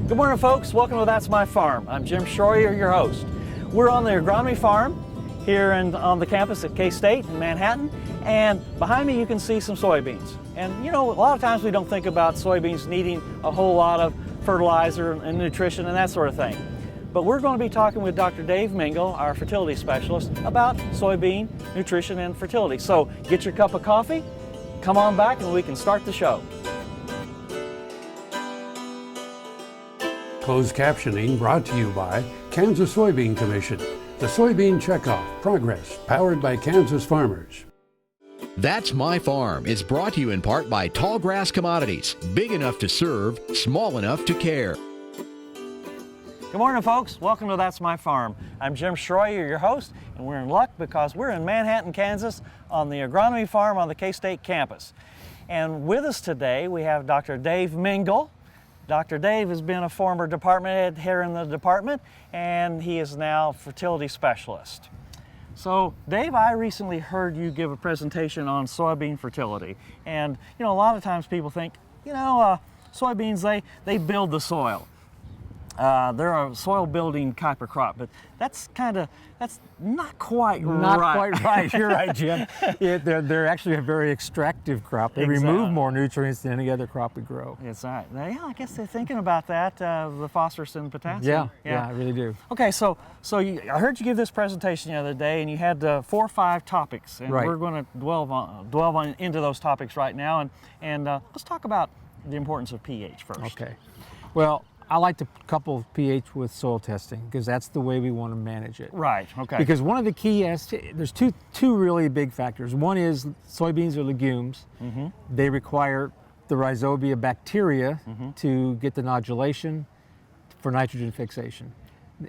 Good morning, folks. Welcome to That's My Farm. I'm Jim Schroyer, your host. We're on the agronomy farm here on the campus at K-State in Manhattan, and behind me you can see some soybeans. And you know, a lot of times we don't think about soybeans needing a whole lot of fertilizer and nutrition and that sort of thing. But we're going to be talking with Dr. Dave Mingle, our fertility specialist, about soybean nutrition and fertility. So get your cup of coffee, come on back, and we can start the show. Closed captioning brought to you by Kansas Soybean Commission. The Soybean Checkoff Progress, powered by Kansas farmers. That's My Farm is brought to you in part by Tallgrass Commodities. Big enough to serve, small enough to care. Good morning, folks. Welcome to That's My Farm. I'm Jim Schroyer, your host, and we're in luck because we're in Manhattan, Kansas on the agronomy farm on the K-State campus. And with us today, we have Dr. Dave Mingle. Dr. Dave has been a former department head here in the department, and he is now fertility specialist. So, Dave, I recently heard you give a presentation on soybean fertility. And, you know, a lot of times people think, soybeans, they build the soil. They're a soil building type of crop, but that's not quite right. Not quite right. You're right, Jim. They're actually a very extractive crop. They remove more nutrients than any other crop we grow. That's right. Yeah, I guess they're thinking about that, the phosphorus and potassium. Yeah, I really do. Okay, so I heard you give this presentation the other day, and you had 4 or 5 topics, and we're going to dwell into those topics right now, and let's talk about the importance of pH first. Okay. Well, I like to couple pH with soil testing because that's the way we want to manage it. Right, okay. Because one of the key, there's two really big factors. One is soybeans are legumes. Mm-hmm. They require the rhizobia bacteria to get the nodulation for nitrogen fixation.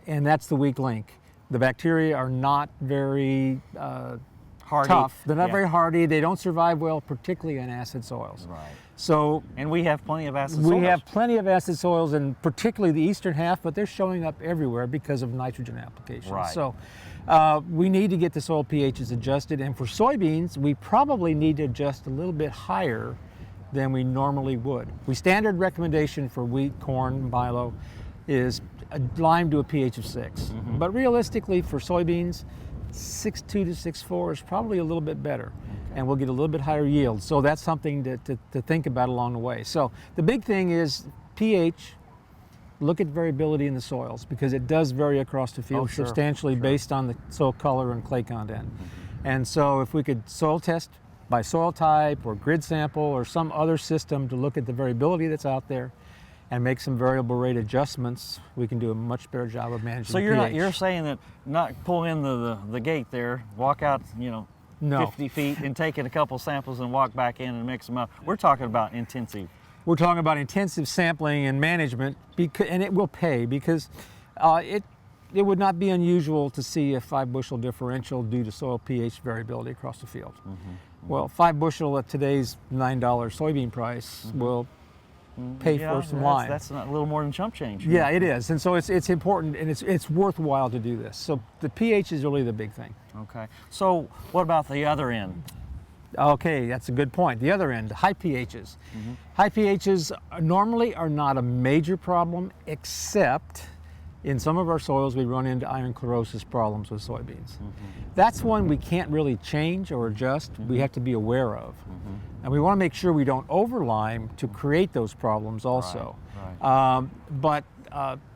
And that's the weak link. The bacteria are not very hardy. Tough. They're not very hardy. They don't survive well, particularly in acid soils. Right. So, and we have plenty of acid soils. We have plenty of acid soils, and particularly the eastern half, but they're showing up everywhere because of nitrogen application. Right. So we need to get the soil pHs adjusted, and for soybeans, we probably need to adjust a little bit higher than we normally would. Standard recommendation for wheat, corn, milo is a lime to a pH of 6. Mm-hmm. But realistically, for soybeans, 6.2 to 6.4 is probably a little bit better, and we'll get a little bit higher yield. So that's something to think about along the way. So the big thing is pH. Look at variability in the soils because it does vary across the field substantially based on the soil color and clay content. Mm-hmm. And so if we could soil test by soil type or grid sample or some other system to look at the variability that's out there and make some variable rate adjustments, we can do a much better job of managing the pH. You're saying that not pull in the gate there, walk out, 50 feet and take in a couple samples and walk back in and mix them up. We're talking about intensive. We're talking about intensive sampling and management, and it will pay because it would not be unusual to see a 5 bushel differential due to soil pH variability across the field. Mm-hmm. Mm-hmm. Well, 5 bushel at today's $9 soybean price will pay for some lime. That's a little more than chump change. Yeah, it is, and so it's important and it's worthwhile to do this. So the pH is really the big thing. Okay. So what about the other end? Okay, that's a good point. The other end, high pHs. Mm-hmm. High pHs normally are not a major problem, except in some of our soils we run into iron chlorosis problems with soybeans. Mm-hmm. That's one we can't really change or adjust. Mm-hmm. We have to be aware of. Mm-hmm. And we want to make sure we don't over-lime to create those problems also. Right. But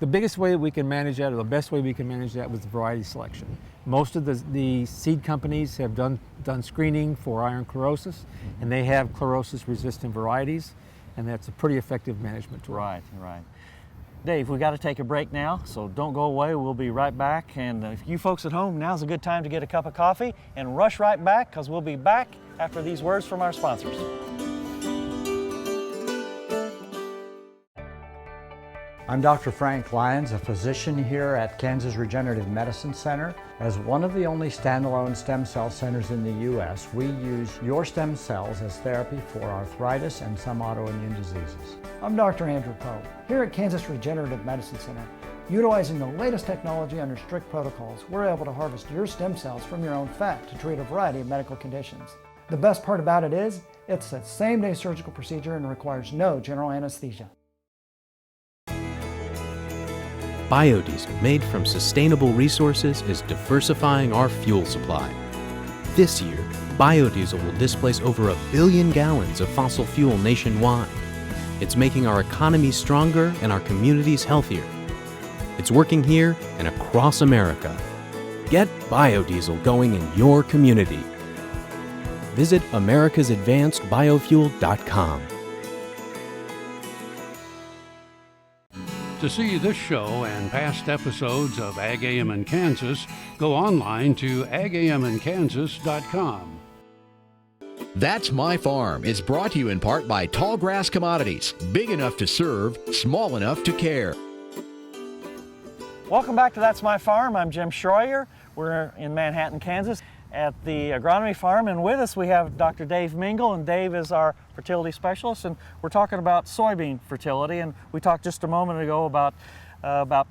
the biggest way that we can manage that, or the best way we can manage that, was the variety selection. Most of the seed companies have done screening for iron chlorosis, and they have chlorosis-resistant varieties, and that's a pretty effective management tool. Right. Dave, we got to take a break now, so don't go away. We'll be right back. And if you folks at home, now's a good time to get a cup of coffee and rush right back, because we'll be back after these words from our sponsors. I'm Dr. Frank Lyons, a physician here at Kansas Regenerative Medicine Center. As one of the only standalone stem cell centers in the U.S., we use your stem cells as therapy for arthritis and some autoimmune diseases. I'm Dr. Andrew Poe, here at Kansas Regenerative Medicine Center. Utilizing the latest technology under strict protocols, we're able to harvest your stem cells from your own fat to treat a variety of medical conditions. The best part about it is, it's a same-day surgical procedure and requires no general anesthesia. Biodiesel made from sustainable resources is diversifying our fuel supply. This year, biodiesel will displace over 1 billion gallons of fossil fuel nationwide. It's making our economy stronger and our communities healthier. It's working here and across America. Get biodiesel going in your community. Visit americasadvancedbiofuel.com. To see this show and past episodes of Ag AM in Kansas, go online to agamandkansas.com. That's My Farm is brought to you in part by Tallgrass Commodities. Big enough to serve, small enough to care. Welcome back to That's My Farm. I'm Jim Schroyer. We're in Manhattan, Kansas at the agronomy farm, and with us we have Dr. Dave Mingle, and Dave is our fertility specialist, and we're talking about soybean fertility. And we talked just a moment ago about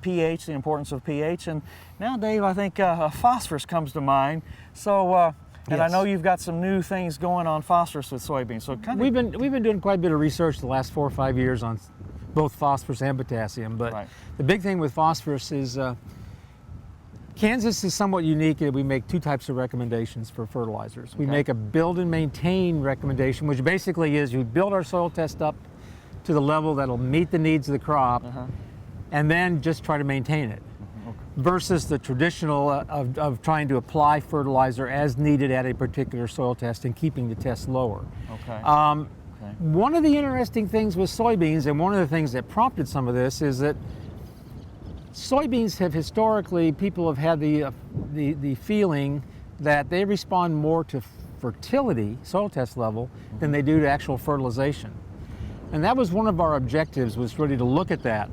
pH, the importance of pH, and now, Dave, I think phosphorus comes to mind. So and I know you've got some new things going on phosphorus with soybeans. So we've been doing quite a bit of research the last 4 or 5 years on both phosphorus and potassium. But the big thing with phosphorus is Kansas is somewhat unique in that we make 2 types of recommendations for fertilizers. We make a build and maintain recommendation, which basically is you build our soil test up to the level that'll meet the needs of the crop, and then just try to maintain it. Versus the traditional of trying to apply fertilizer as needed at a particular soil test and keeping the test lower. One of the interesting things with soybeans, and one of the things that prompted some of this, is that soybeans have historically, people have had the feeling that they respond more to fertility, soil test level, than they do to actual fertilization. And that was one of our objectives, was really to look at that.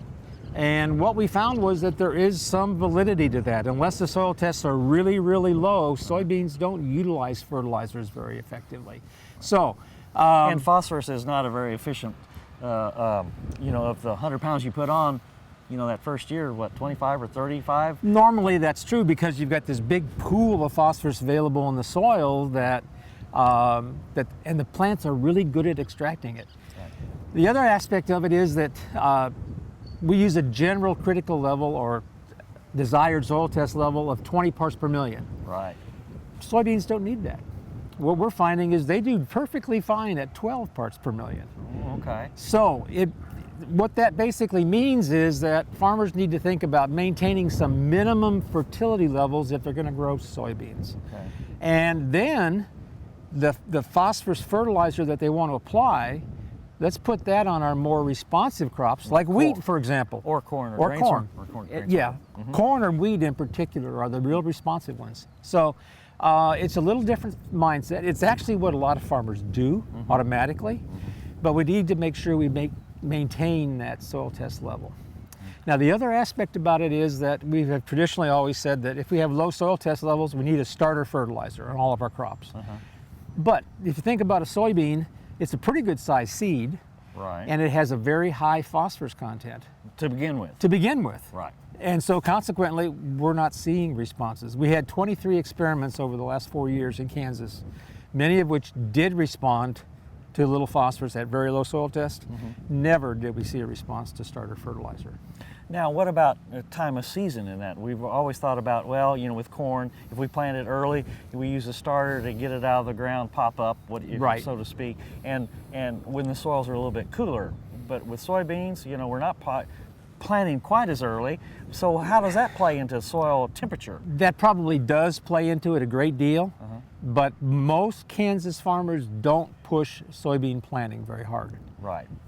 And what we found was that there is some validity to that. Unless the soil tests are really, really low, soybeans don't utilize fertilizers very effectively. So, and phosphorus is not a very efficient, you know, of the 100 pounds you put on, you know, that first year, what, 25 or 35? Normally that's true because you've got this big pool of phosphorus available in the soil and the plants are really good at extracting it. The other aspect of it is that we use a general critical level or desired soil test level of 20 parts per million. Soybeans don't need that. What we're finding is they do perfectly fine at 12 parts per million. So what that basically means is that farmers need to think about maintaining some minimum fertility levels if they're going to grow soybeans. And then the phosphorus fertilizer that they want to apply, let's put that on our more responsive crops, like wheat, for example. Or corn. Or corn. Corn or wheat in particular are the real responsive ones. So it's a little different mindset. It's actually what a lot of farmers do automatically, but we need to make sure we maintain that soil test level. Now, the other aspect about it is that we have traditionally always said that if we have low soil test levels, we need a starter fertilizer on all of our crops. But if you think about a soybean, it's a pretty good sized seed, and it has a very high phosphorus content. To begin with. And so consequently, we're not seeing responses. We had 23 experiments over the last 4 years in Kansas, many of which did respond to little phosphorus at very low soil test. Never did we see a response to starter fertilizer. Now, what about time of season in that? We've always thought about, well, you know, with corn, if we plant it early, we use a starter to get it out of the ground, pop up, so to speak, and when the soils are a little bit cooler. But with soybeans, you know, we're not planting quite as early. So how does that play into soil temperature? That probably does play into it a great deal, but most Kansas farmers don't push soybean planting very hard.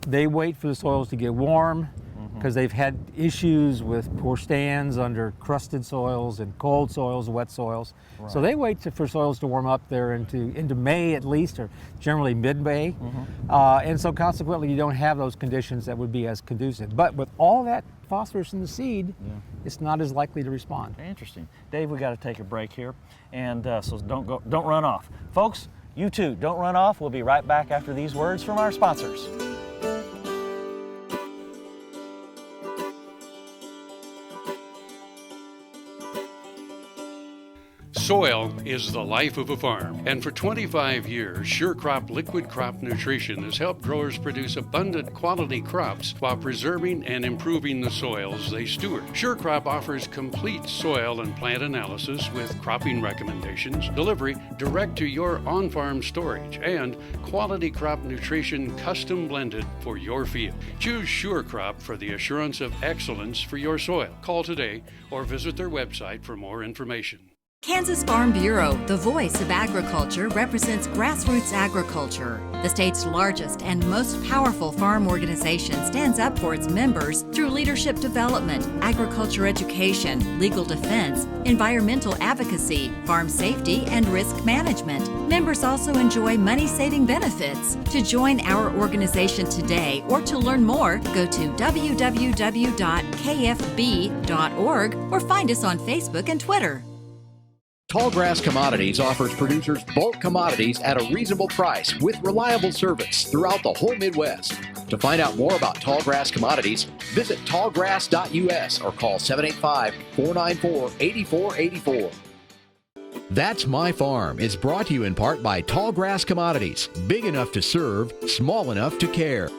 They wait for the soils to get warm, because they've had issues with poor stands under crusted soils and cold soils, wet soils. So they wait for soils to warm up there into May at least, or generally mid-May. And so consequently you don't have those conditions that would be as conducive. But with all that phosphorus in the seed, it's not as likely to respond. Interesting. Dave, we got to take a break here, and so don't run off. Folks, you too, don't run off. We'll be right back after these words from our sponsors. Soil is the life of a farm, and for 25 years, SureCrop Liquid Crop Nutrition has helped growers produce abundant quality crops while preserving and improving the soils they steward. SureCrop offers complete soil and plant analysis with cropping recommendations, delivery direct to your on-farm storage, and quality crop nutrition custom blended for your field. Choose SureCrop for the assurance of excellence for your soil. Call today or visit their website for more information. Kansas Farm Bureau, the voice of agriculture, represents grassroots agriculture. The state's largest and most powerful farm organization stands up for its members through leadership development, agriculture education, legal defense, environmental advocacy, farm safety, and risk management. Members also enjoy money-saving benefits. To join our organization today or to learn more, go to www.kfb.org or find us on Facebook and Twitter. Tallgrass Commodities offers producers bulk commodities at a reasonable price with reliable service throughout the whole Midwest. To find out more about Tallgrass Commodities, visit tallgrass.us or call 785-494-8484. That's My Farm is brought to you in part by Tallgrass Commodities, big enough to serve, small enough to care.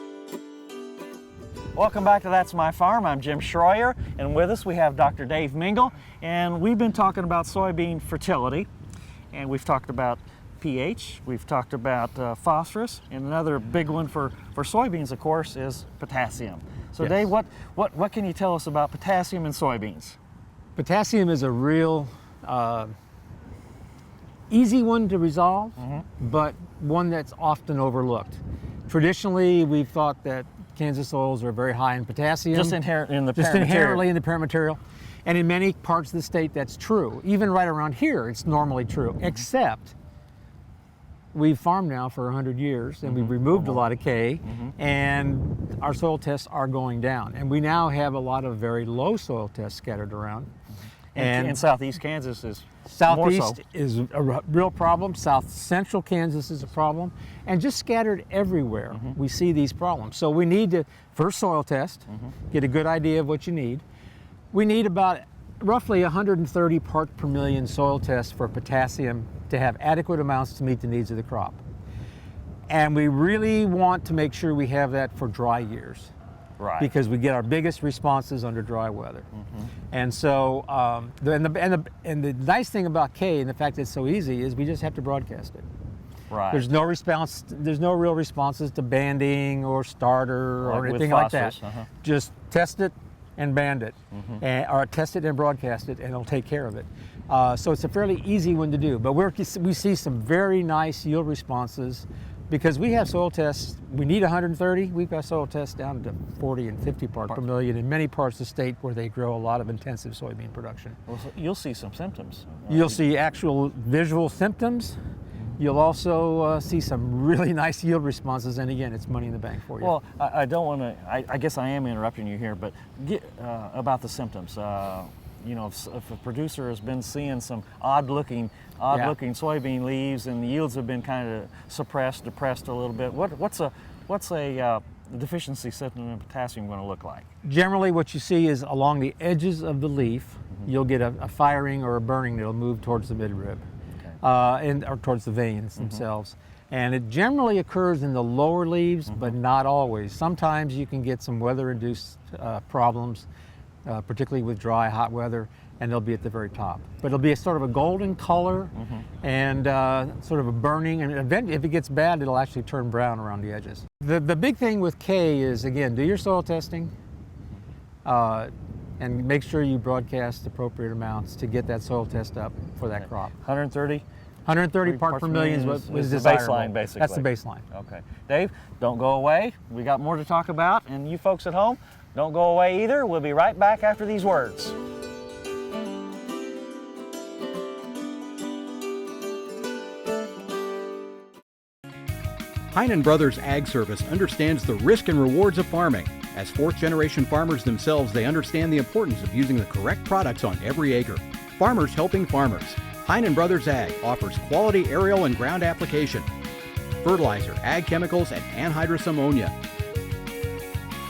Welcome back to That's My Farm. I'm Jim Schroyer, and with us we have Dr. Dave Mingle, and we've been talking about soybean fertility, and we've talked about pH, we've talked about phosphorus, and another big one for soybeans, of course, is potassium. So, yes. Dave, what can you tell us about potassium in soybeans? Potassium is a real easy one to resolve, but one that's often overlooked. Traditionally, we've thought that Kansas soils are very high in potassium. Just inherently in the parent material. And in many parts of the state, that's true. Even right around here, it's normally true, except we've farmed now for 100 years and we've removed a lot of K, and our soil tests are going down. And we now have a lot of very low soil tests scattered around. And southeast Kansas is Southeast more so. is a real problem. South central Kansas is a problem. And just scattered everywhere, we see these problems. So we need to first soil test, get a good idea of what you need. We need about roughly 130 parts per million soil tests for potassium to have adequate amounts to meet the needs of the crop. And we really want to make sure we have that for dry years. Right. Because we get our biggest responses under dry weather. And so, and the nice thing about K and the fact that it's so easy is we just have to broadcast it. Right. There's no response, there's no real responses to banding or starter or anything like that. Just test it and band it, or test it and broadcast it, and it'll take care of it. So it's a fairly easy one to do, but we see some very nice yield responses. Because we have soil tests, we need 130, we've got soil tests down to 40 and 50 parts per million in many parts of the state where they grow a lot of intensive soybean production. Well, so you'll see some symptoms. You'll see actual visual symptoms. You'll also see some really nice yield responses, and again, it's money in the bank for you. Well, I don't want to, I guess I am interrupting you here, but about the symptoms. You know, if a producer has been seeing some odd-looking soybean leaves and the yields have been kind of suppressed, depressed a little bit, what's a deficiency symptom in potassium going to look like? Generally, what you see is along the edges of the leaf, you'll get a firing or a burning that'll move towards the midrib, or towards the veins themselves. And it generally occurs in the lower leaves, but not always. Sometimes you can get some weather-induced problems, particularly with dry, hot weather, and they'll be at the very top. But it'll be a sort of a golden color and sort of a burning, and if it gets bad, it'll actually turn brown around the edges. The big thing with K is, again, do your soil testing and make sure you broadcast appropriate amounts to get that soil test up for that crop. 130 parts per million is the baseline, basically. That's the baseline. Okay. Dave, don't go away. We got more to talk about, and you folks at home, don't go away either. We'll be right back after these words. Heinen Brothers Ag Service understands the risk and rewards of farming. As fourth-generation farmers themselves, they understand the importance of using the correct products on every acre. Farmers helping farmers. Heinen Brothers Ag offers quality aerial and ground application, fertilizer, ag chemicals, and anhydrous ammonia.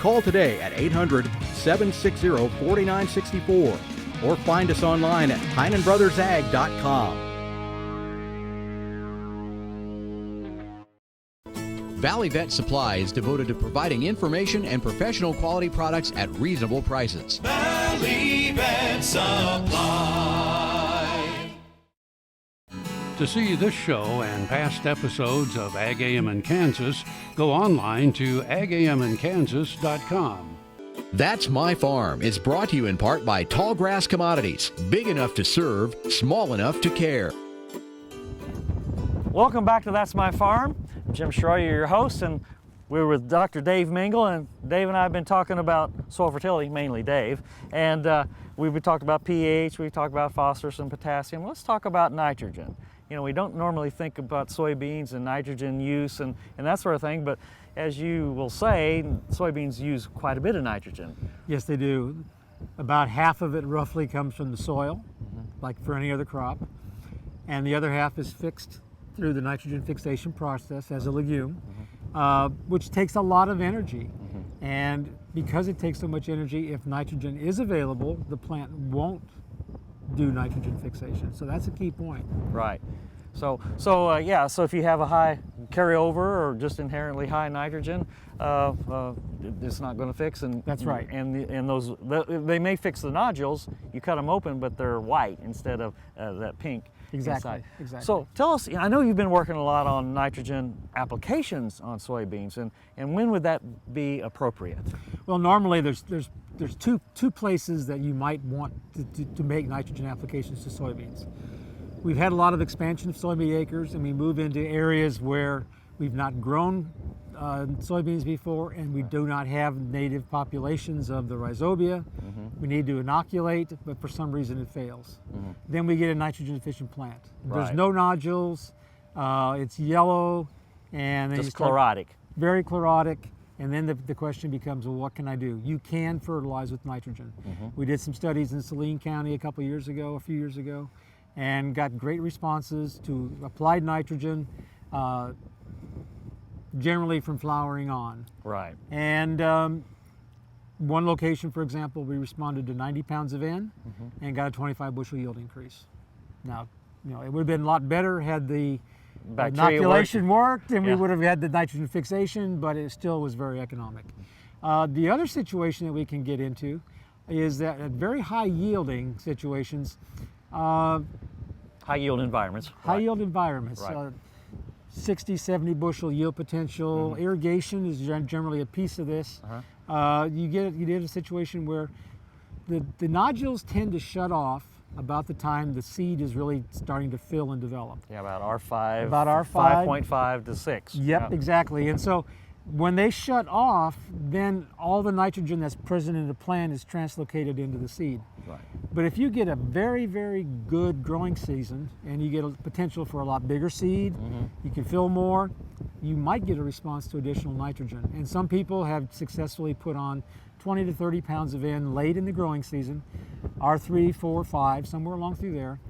Call today at 800-760-4964 or find us online at HeinenBrothersAg.com. Valley Vet Supply is devoted to providing information and professional quality products at reasonable prices. Valley Vet Supply. To see this show and past episodes of Ag AM in Kansas, go online to agamnkansas.com. That's My Farm is brought to you in part by Tallgrass Commodities, big enough to serve, small enough to care. Welcome back to That's My Farm. I'm Jim Schroyer, your host, and we're with Dr. Dave Mingle, and Dave and I have been talking about soil fertility, mainly Dave, and we've been talking about pH, we've talked about phosphorus and potassium. Let's talk about nitrogen. You know, we don't normally think about soybeans and nitrogen use and that sort of thing, but as you will say, soybeans use quite a bit of nitrogen. Yes, they do. About half of it roughly comes from the soil, like for any other crop, and the other half is fixed through the nitrogen fixation process as a legume, which takes a lot of energy. And because it takes so much energy, if nitrogen is available, the plant won't do nitrogen fixation. So that's a key point. Right. So if you have a high carryover or just inherently high nitrogen, it's not going to fix. And that's right. And those they may fix the nodules. You cut them open, but they're white instead of that pink. Exactly. Inside. Exactly. So tell us. I know you've been working a lot on nitrogen applications on soybeans, and when would that be appropriate? Well, normally there's two places that you might want to make nitrogen applications to soybeans. We've had a lot of expansion of soybean acres, and we move into areas where we've not grown soybeans before, and we do not have native populations of the rhizobia. We need to inoculate, but for some reason it fails. Then we get a nitrogen efficient plant. There's no nodules, it's yellow, and then just chlorotic. Very chlorotic. And then the question becomes, well, what can I do? You can fertilize with nitrogen. We did some studies in Saline County a few years ago, and got great responses to applied nitrogen, generally from flowering on. Right. And one location, for example, we responded to 90 pounds of N and got a 25 bushel yield increase. Now, you know, it would have been a lot better had the inoculation worked and we would have had the nitrogen fixation, but it still was very economic. The other situation that we can get into is that at very high yielding situations, high yield environments. High yield environments. Right. 60, 70 bushel yield potential. Irrigation is generally a piece of this. You get a situation where the nodules tend to shut off about the time the seed is really starting to fill and develop. Yeah, about R5. About R5. 5.5 to 6. Yep, exactly. And so when they shut off, then all the nitrogen that's present in the plant is translocated into the seed. Right. But if you get a very, very good growing season and you get a potential for a lot bigger seed, you can fill more, you might get a response to additional nitrogen. And some people have successfully put on 20 to 30 pounds of N late in the growing season, R3, 4, 5, somewhere along through there,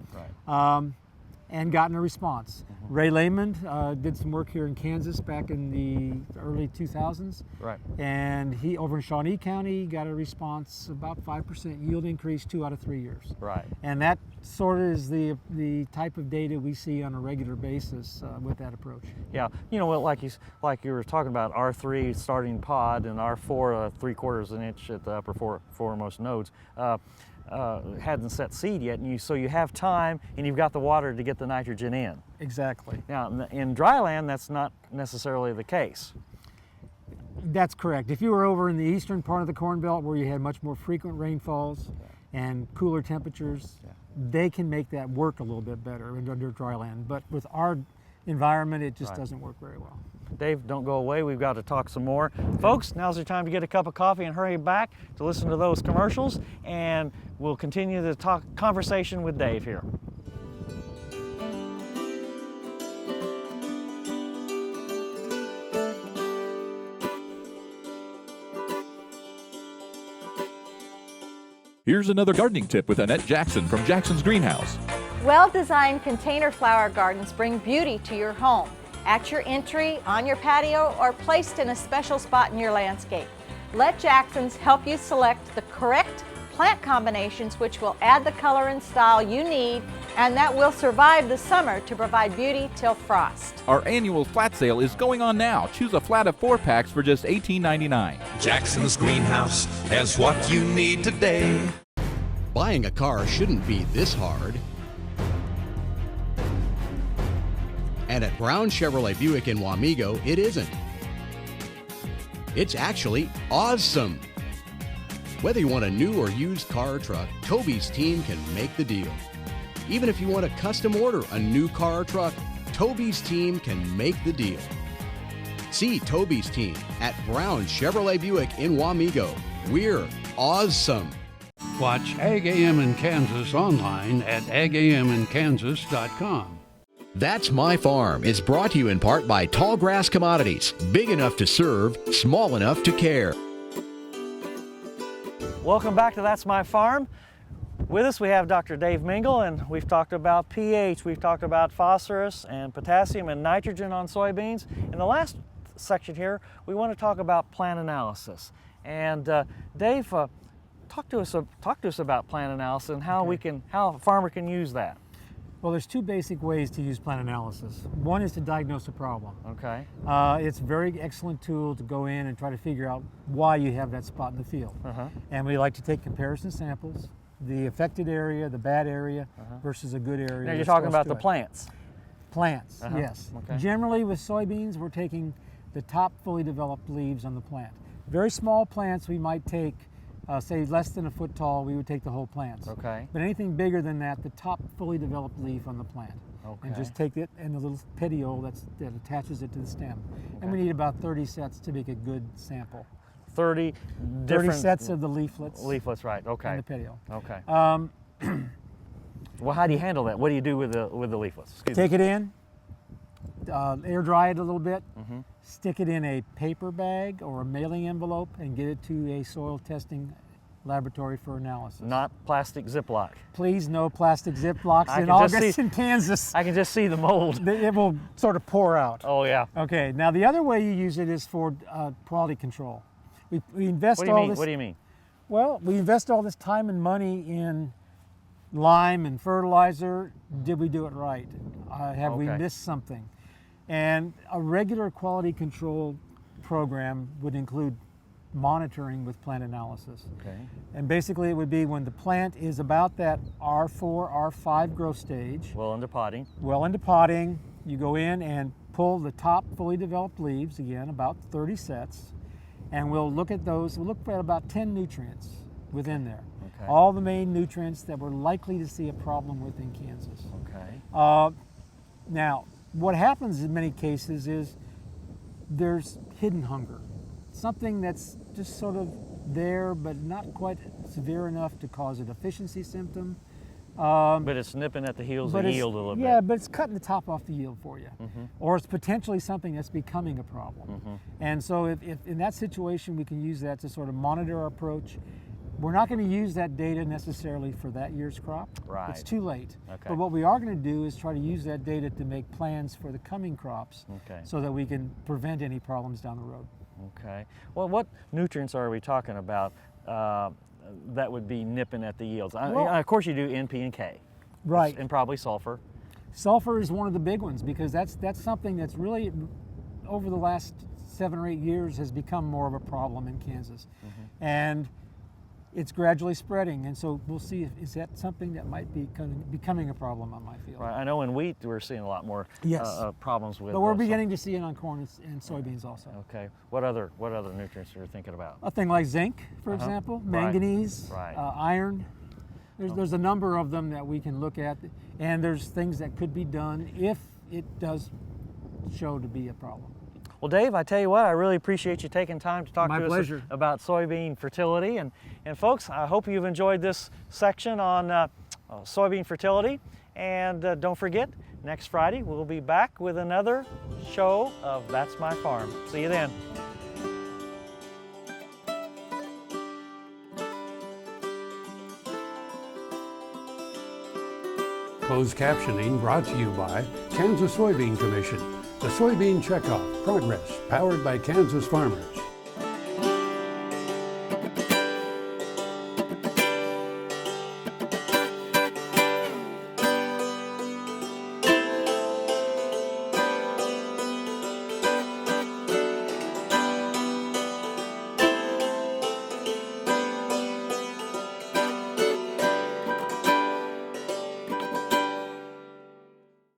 and gotten a response. Ray Lehman did some work here in Kansas back in the early 2000s. Right. And he, over in Shawnee County, got a response, about 5% yield increase 2 out of 3 years. Right. And that sort of is the type of data we see on a regular basis with that approach. Yeah, you know, like you were talking about, R3 starting pod and R4 3/4 inch at the upper foremost nodes. Hadn't set seed yet, and so you have time and you've got the water to get the nitrogen in. Exactly. Now, in dry land, that's not necessarily the case. That's correct. If you were over in the eastern part of the Corn Belt where you had much more frequent rainfalls and cooler temperatures, they can make that work a little bit better under dry land. But with our environment, it just doesn't work very well. Dave, don't go away. We've got to talk some more. Folks, now's the time to get a cup of coffee and hurry back to listen to those commercials, and we'll continue the conversation with Dave here. Here's another gardening tip with Annette Jackson from Jackson's Greenhouse. Well-designed container flower gardens bring beauty to your home, at your entry, on your patio, or placed in a special spot in your landscape. Let Jackson's help you select the correct plant combinations which will add the color and style you need and that will survive the summer to provide beauty till frost. Our annual flat sale is going on now. Choose a flat of 4 packs for just $18.99. Jackson's Greenhouse has what you need today. Buying a car shouldn't be this hard. And at Brown Chevrolet Buick in Wamego, it isn't. It's actually awesome. Whether you want a new or used car or truck, Toby's team can make the deal. Even if you want to custom order a new car or truck, Toby's team can make the deal. See Toby's team at Brown Chevrolet Buick in Wamego. We're awesome. Watch Ag AM in Kansas online at agaminkansas.com. That's My Farm is brought to you in part by Tallgrass Commodities. Big enough to serve, small enough to care. Welcome back to That's My Farm. With us we have Dr. Dave Mingle, and we've talked about pH, we've talked about phosphorus and potassium and nitrogen on soybeans. In the last section here, we want to talk about plant analysis. And Dave, talk to us about plant analysis and how how a farmer can use that. Well, there's two basic ways to use plant analysis. One is to diagnose a problem. Okay. It's a very excellent tool to go in and try to figure out why you have that spot in the field. And we like to take comparison samples, the affected area, the bad area versus a good area. Now you're talking about the plants. Plants, yes. Okay. Generally with soybeans, we're taking the top fully developed leaves on the plant. Very small plants we might take, say less than a foot tall, we would take the whole plants. Okay. But anything bigger than that, the top fully developed leaf on the plant. Okay. And just take it and the little petiole that attaches it to the stem. And we need about 30 sets to make a good sample. 30 different sets of the leaflets. Leaflets, right, okay. And the petiole. Okay. Well, how do you handle that? What do you do with the leaflets? Take it in, air dry it a little bit, stick it in a paper bag or a mailing envelope and get it to a soil testing laboratory for analysis. Not plastic Ziploc. Please, no plastic Ziplocs in August in Kansas. I can just see the mold. It will sort of pour out. Oh yeah. Okay, now the other way you use it is for quality control. We invest all this. What do you mean? Well, we invest all this time and money in lime and fertilizer. Did we do it right? Have we missed something? And a regular quality control program would include monitoring with plant analysis. Okay. And basically it would be when the plant is about that R4, R5 growth stage. Well into potting. Well into potting, you go in and pull the top fully developed leaves, again, about 30 sets, and we'll look at those. We'll look at about 10 nutrients within there. Okay. All the main nutrients that we're likely to see a problem with in Kansas. Okay. Now, what happens in many cases is there's hidden hunger. Something that's just sort of there, but not quite severe enough to cause a deficiency symptom. But it's nipping at the heels of yield a little bit. Yeah, but it's cutting the top off the yield for you. Or it's potentially something that's becoming a problem. And so if in that situation, we can use that to sort of monitor our approach. We're not going to use that data necessarily for that year's crop. Right. It's too late. Okay. But what we are going to do is try to use that data to make plans for the coming crops so that we can prevent any problems down the road. Okay. Well, what nutrients are we talking about that would be nipping at the yields? Of course you do NP and K. Right. And probably sulfur. Sulfur is one of the big ones because that's something that's really, over the last 7 or 8 years, has become more of a problem in Kansas. And it's gradually spreading, and so we'll see is that something that might be becoming a problem on my field. Right. I know in wheat we're seeing a lot more problems with. But we're beginning to see it on corn and soybeans also. Okay. What other nutrients are you thinking about? A thing like zinc, for example, manganese, iron. There's a number of them that we can look at, and there's things that could be done if it does show to be a problem. Well, Dave, I tell you what, I really appreciate you taking time to talk to us about soybean fertility. And folks, I hope you've enjoyed this section on soybean fertility. And don't forget, next Friday we'll be back with another show of That's My Farm. See you then. Closed captioning brought to you by Kansas Soybean Commission. The Soybean Checkoff, progress powered by Kansas farmers.